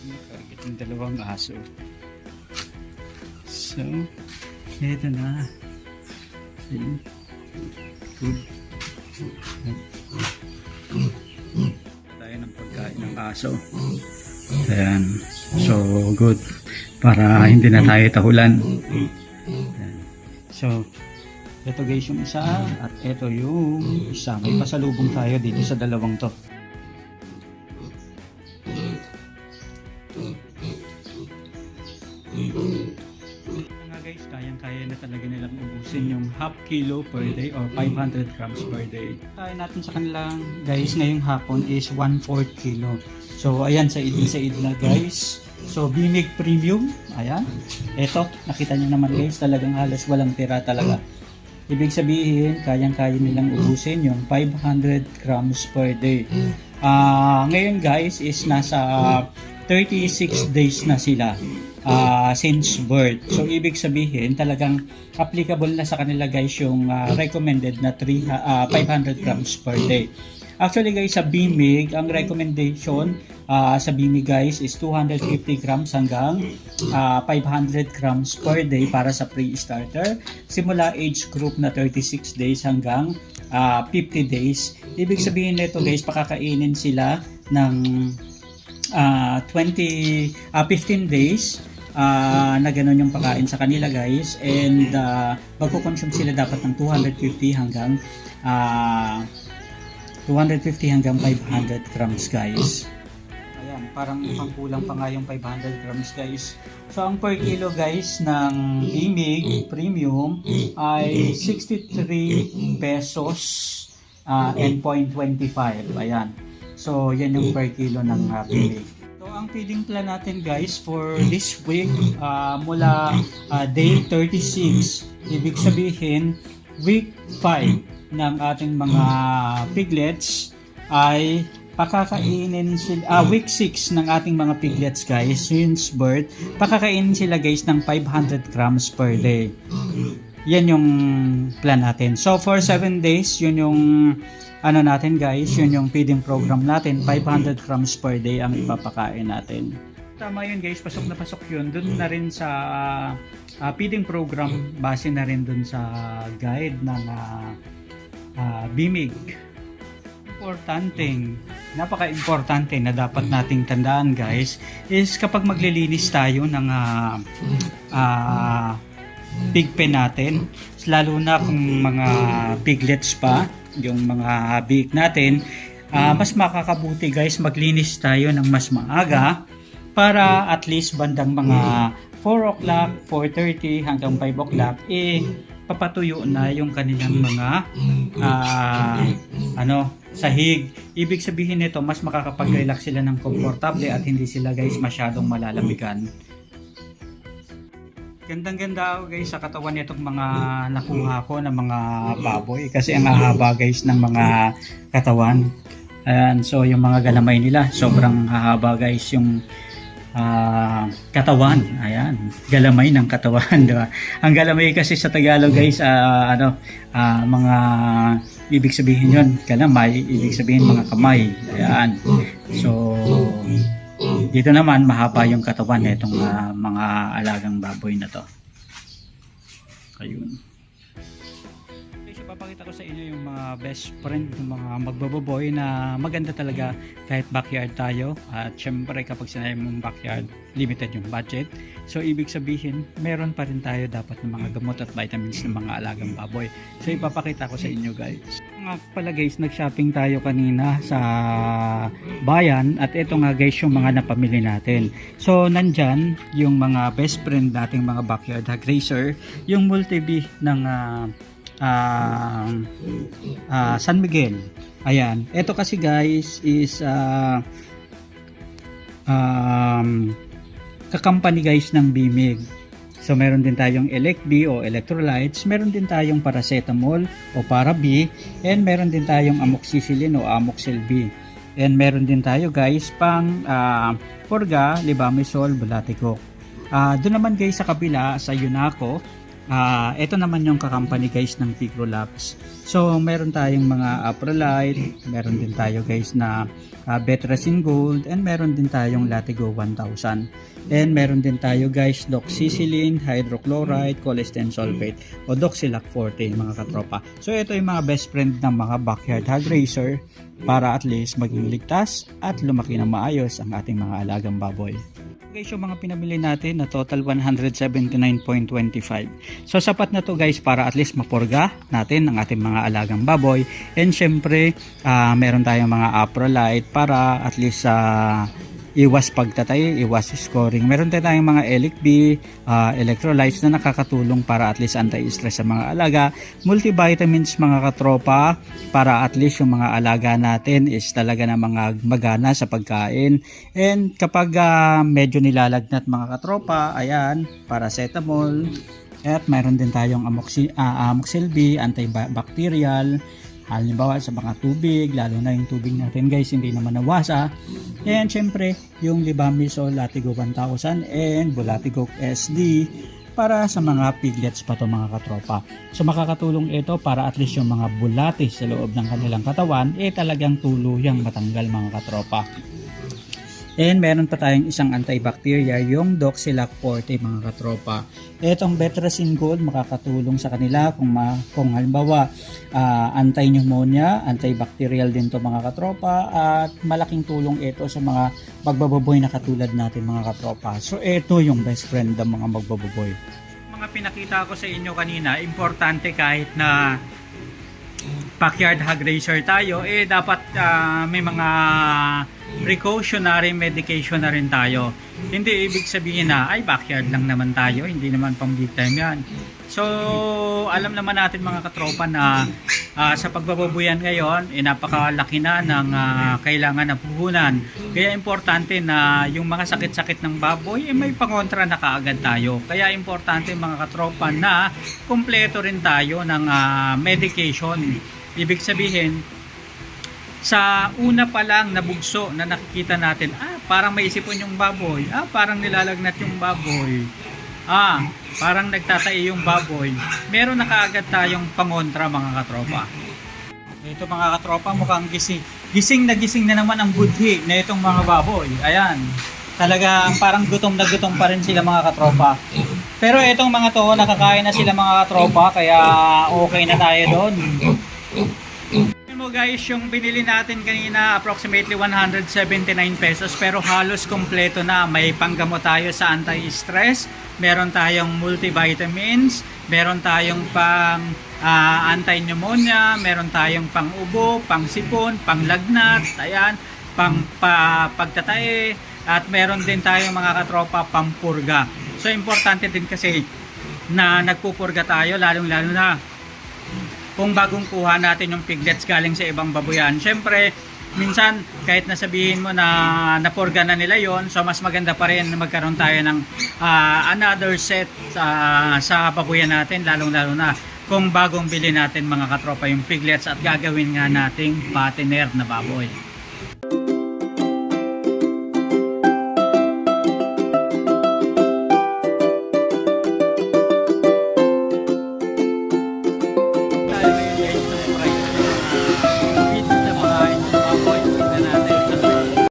Nakagit ng dalawang aso. So, eto na. Okay. Good. Tayo ng pagkain ng aso. Ayan. So, good. Para hindi na tayo tahulan. Ayan. So, ito guys yung isa at ito yung isa. May pasalubong tayo dito sa dalawang to. Nga guys, kayang-kaya na talaga nilang ubusin yung half kilo per day or 500 grams per day. Kaya natin sa kanilang guys ngayong hapon is 1/4 kilo. So ayan, sa id na guys. So Bimig Premium, ayan. Ito, nakita nyo naman guys, talagang halos walang tira talaga. Ibig sabihin, kayang-kaya nilang ubusin yung 500 grams per day. Ngayon guys is nasa 36 days na sila since birth. So ibig sabihin, talagang applicable na sa kanila guys yung recommended na 500 grams per day. Actually guys, sa Bimig, ang recommendation sa Bimig guys is 250 grams hanggang 500 grams per day para sa pre-starter. Simula age group na 36 days hanggang 50 days. Ibig sabihin nito guys, pakakainin sila ng 15 days na ganun yung pagkain sa kanila guys, and magko-consume sila dapat ng 250 hanggang 500 grams guys. Ayan, parang pangkulang pa nga yung 500 grams guys. So ang per kilo guys ng Bimig Premium ay 63 pesos and 0.25. Ayan. So yan yung per kilo ng Bimig. So ang feeding plan natin guys for this week mula day 36, ibig sabihin week 5 ng ating mga piglets ay pakakainin sila week 6 ng ating mga piglets guys since birth, pakakainin sila guys ng 500 grams per day. Yan yung plan natin. So for 7 days, yun yung ano natin guys, yun yung feeding program natin, 500 grams per day ang ipapakain natin. Tama yun guys, pasok na pasok yun. Doon na rin sa feeding program, base na rin doon sa guide ng Bimig. Napaka-importante na dapat nating tandaan guys is kapag maglilinis tayo ng pig pen natin, lalo na kung mga piglets pa yung mga big natin, mas makakabuti guys maglinis tayo ng mas maaga para at least bandang mga 4 o'clock, 4:30 hanggang 5 o'clock papatuyo na yung kanilang mga sahig. Ibig sabihin nito, mas makakapag-relax sila ng komportable at hindi sila guys masyadong malalamigan. Gandang-ganda guys sa katawan nitong mga nakuha ko ng mga baboy kasi ang hahaba guys ng mga katawan. Ayan, so yung mga galamay nila sobrang hahaba guys yung katawan. Ayan, galamay ng katawan, di ba? Ang galamay kasi sa Tagalog guys, mga ibig sabihin yun, galamay, ibig sabihin mga kamay. Ayan. So dito naman mahaba yung katawan nitong mga alagang baboy na to. Ayun. Papakita ko sa inyo yung mga best friend ng mga magbababoy na maganda talaga kahit backyard tayo, at syempre kapag sinabi mong backyard, limited yung budget. So ibig sabihin meron pa rin tayo dapat ng mga gamot at vitamins ng mga alagang baboy. So ipapakita ko sa inyo guys. Nga pala guys, nag-shopping tayo kanina sa bayan at ito nga guys yung mga napamili natin. So nandyan yung mga best friend nating mga backyard hog raiser, yung multi-bee ng San Miguel. Ayan, ito kasi guys is kakampany guys ng Bimig. So meron din tayong Elec-B o electrolytes, meron din tayong paracetamol o Para-B, and meron din tayong amoxicillin o Amoxil-B. And meron din tayo guys pang Purga, Libamisol, Bulatico. Doon naman guys sa kabila sa Yunaco, Ito naman yung kakampany guys ng Tigro Labs. So meron tayong mga Aprolite, meron din tayo guys na Betracin Gold, and meron din tayong Latigo 1000. And meron din tayo guys Doxycycline, Hydrochloride, Colistin Sulfate o Doxilac Forte mga katropa. So ito yung mga best friend ng mga backyard hog racer para at least maging ligtas at lumaki ng maayos ang ating mga alagang baboy. Guys, yung mga pinabili natin na total 179.25. So sapat na to guys para at least mapurga natin ang ating mga alagang baboy. And syempre, meron tayong mga Aprolite para at least iwas pagtatay, iwas scoring. Meron tayong mga Elic B, electrolytes na nakakatulong para at least anti-stress sa mga alaga. Multivitamins mga katropa para at least yung mga alaga natin is talaga na mga magana sa pagkain. And kapag medyo nilalagnat mga katropa, ayan, paracetamol. At mayroon din tayong Amoxil B, antibacterial. Halimbawa sa mga tubig, lalo na yung tubig natin guys, hindi naman nawasa. And syempre, yung Libamisol, Latigo 1000 and Bulatigo SD para sa mga piglets pa to mga katropa. So makakatulong ito para at least yung mga bulati sa loob ng kanilang katawan talagang tuluyang matanggal mga katropa. And meron pa tayong isang antibacterial, yung Doxilac Forte mga katropa. Itong Betracin Gold makakatulong sa kanila kung halimbawa anti-pneumonia, antibacterial din to mga katropa, at malaking tulong ito sa mga magbababoy na katulad natin mga katropa. So ito yung best friend ng mga magbababoy. Mga pinakita ko sa inyo kanina, importante kahit na backyard hog racer tayo, dapat may mga precautionary medication na rin tayo. Hindi ibig sabihin na ay backyard lang naman tayo, hindi naman pang big time yan. So alam naman natin mga katropa na sa pagbababoyan ngayon napakalaki na ng kailangan na puhunan. Kaya importante na yung mga sakit-sakit ng baboy may pangontra na kaagad tayo. Kaya importante mga katropa na kumpleto rin tayo ng medication. Ibig sabihin, sa una pa lang na bugso na nakikita natin, parang may isipon yung baboy, parang nilalagnat yung baboy, parang nagtatay yung baboy, meron na kaagad tayong pangontra mga katropa. Ito mga katropa, mukhang gising na naman ang budhi na itong mga baboy. Ayan, talaga parang gutom na gutom pa rin sila mga katropa. Pero itong mga to, nakakain na sila mga katropa, kaya okay na tayo doon. Mo guys, yung binili natin kanina approximately 179 pesos pero halos kompleto na. May panggamot tayo sa anti-stress, meron tayong multivitamins, meron tayong pang anti-pneumonia, meron tayong pang ubo, pang sipon, pang lagnat, ayan, pang pagtatae, at meron din tayong mga katropa pampurga. So importante din kasi na nagpupurga tayo, lalong-lalo na kung bagong kuha natin yung piglets galing sa ibang babuyan. Siyempre, minsan kahit nasabihin mo na napurga na nila yon, so mas maganda pa rin magkaroon tayo ng another set sa babuyan natin, lalong-lalo na kung bagong bili natin mga katropa yung piglets at gagawin nga nating patiner na baboy.